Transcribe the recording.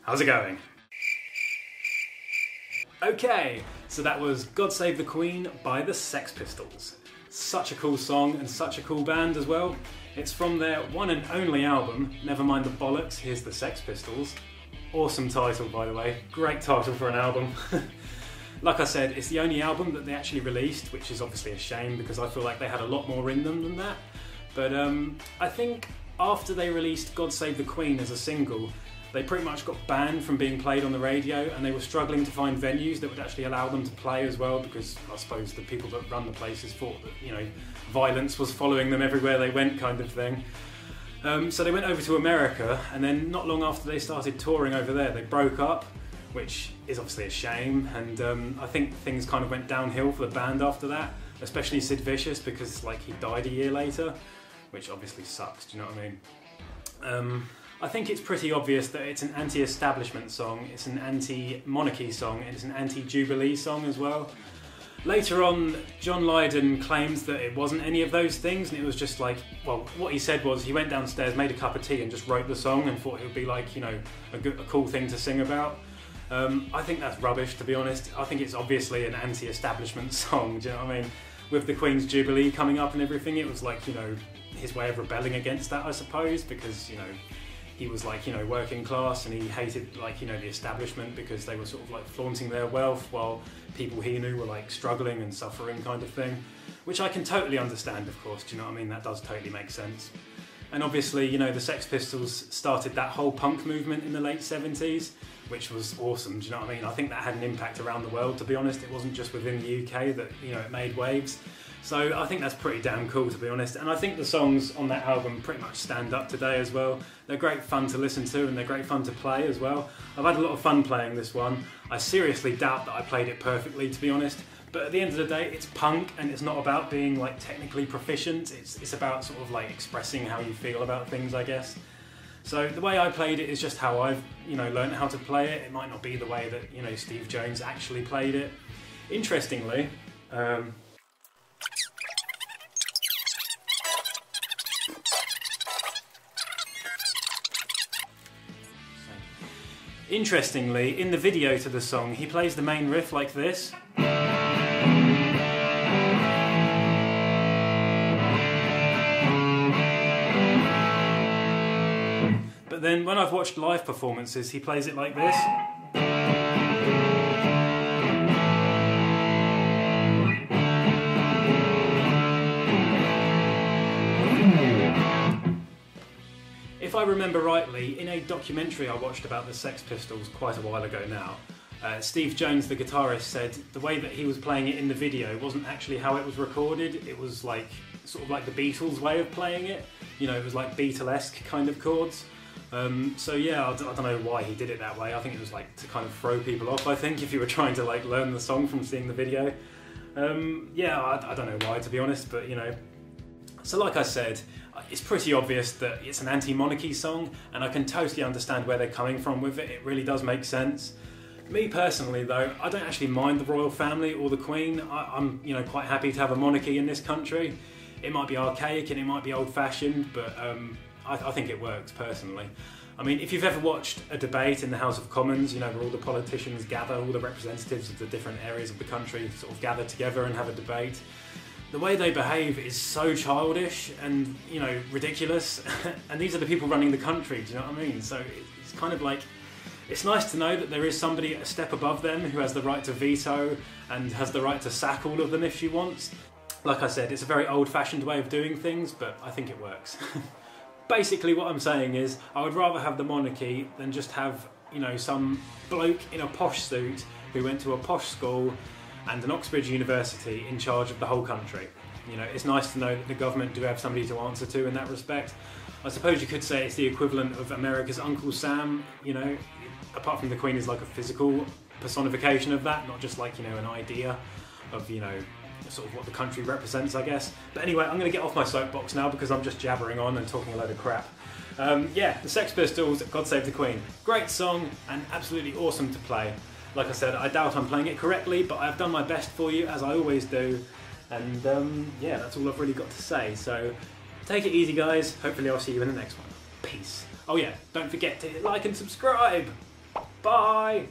How's it going? Okay, so that was God Save the Queen by the Sex Pistols. Such a cool song and such a cool band as well. It's from their one and only album, Never Mind the Bollocks, Here's the Sex Pistols. Awesome title, by the way. Great title for an album. Like I said, it's the only album that they actually released, which is obviously a shame because I feel like they had a lot more in them than that. But I think after they released God Save the Queen as a single, they pretty much got banned from being played on the radio, and they were struggling to find venues that would actually allow them to play as well, because I suppose the people that run the places thought that, you know, violence was following them everywhere they went, kind of thing. So they went over to America, and then not long after they started touring over there, they broke up, which is obviously a shame, and I think things kind of went downhill for the band after that, especially Sid Vicious, because like he died a year later, which obviously sucks, do you know what I mean? I think it's pretty obvious that it's an anti-establishment song, it's an anti-monarchy song, and it's an anti-jubilee song as well. Later on, John Lydon claims that it wasn't any of those things, and it was just like, well, what he said was he went downstairs, made a cup of tea and just wrote the song and thought it would be like, you know, a cool thing to sing about. I think that's rubbish, to be honest. I think it's obviously an anti-establishment song, do you know what I mean? With the Queen's Jubilee coming up and everything, it was like, you know, his way of rebelling against that, I suppose, because, you know, he was like, you know, working class, and he hated, like, you know, the establishment because they were sort of like flaunting their wealth while people he knew were like struggling and suffering, kind of thing. Which I can totally understand, of course, do you know what I mean? That does totally make sense. And obviously, you know, the Sex Pistols started that whole punk movement in the late 70s, which was awesome, do you know what I mean? I think that had an impact around the world, to be honest. It wasn't just within the UK that, you know, it made waves. So I think that's pretty damn cool, to be honest. And I think the songs on that album pretty much stand up today as well. They're great fun to listen to, and they're great fun to play as well. I've had a lot of fun playing this one. I seriously doubt that I played it perfectly, to be honest. But at the end of the day, it's punk, and it's not about being like technically proficient. It's about sort of like expressing how you feel about things, I guess. So the way I played it is just how I've, you know, learned how to play it. It might not be the way that, you know, Steve Jones actually played it. Interestingly, in the video to the song, he plays the main riff like this. But then when I've watched live performances, he plays it like this. If I remember rightly, in a documentary I watched about the Sex Pistols quite a while ago now, Steve Jones, the guitarist, said the way that he was playing it in the video wasn't actually how it was recorded. It was like sort of like the Beatles' way of playing it. You know, it was like Beatlesque kind of chords. So yeah, I don't know why he did it that way. I think it was like to kind of throw people off, I think, if you were trying to like learn the song from seeing the video. Yeah, I don't know why, to be honest, but you know. So like I said, it's pretty obvious that it's an anti-monarchy song, and I can totally understand where they're coming from with it. It really does make sense. Me personally though, I don't actually mind the royal family or the Queen. I'm, you know, quite happy to have a monarchy in this country. It might be archaic and it might be old-fashioned, but I think it works personally. I mean, if you've ever watched a debate in the House of Commons, you know, where all the politicians gather, all the representatives of the different areas of the country sort of gather together and have a debate, the way they behave is so childish and, you know, ridiculous. And these are the people running the country, do you know what I mean? So it's kind of like, it's nice to know that there is somebody a step above them who has the right to veto and has the right to sack all of them if she wants. Like I said, it's a very old-fashioned way of doing things, but I think it works. Basically what I'm saying is, I would rather have the monarchy than just have, you know, some bloke in a posh suit who went to a posh school and an Oxbridge University in charge of the whole country. You know, it's nice to know that the government do have somebody to answer to in that respect. I suppose you could say it's the equivalent of America's Uncle Sam, you know, apart from the Queen is like a physical personification of that, not just like, you know, an idea of, you know, sort of what the country represents, I guess. But anyway, I'm going to get off my soapbox now because I'm just jabbering on and talking a load of crap. Yeah, the Sex Pistols, God Save the Queen. Great song and absolutely awesome to play. Like I said, I doubt I'm playing it correctly, but I've done my best for you, as I always do. And yeah, that's all I've really got to say. So take it easy, guys. Hopefully I'll see you in the next one. Peace. Oh yeah, don't forget to hit like and subscribe. Bye!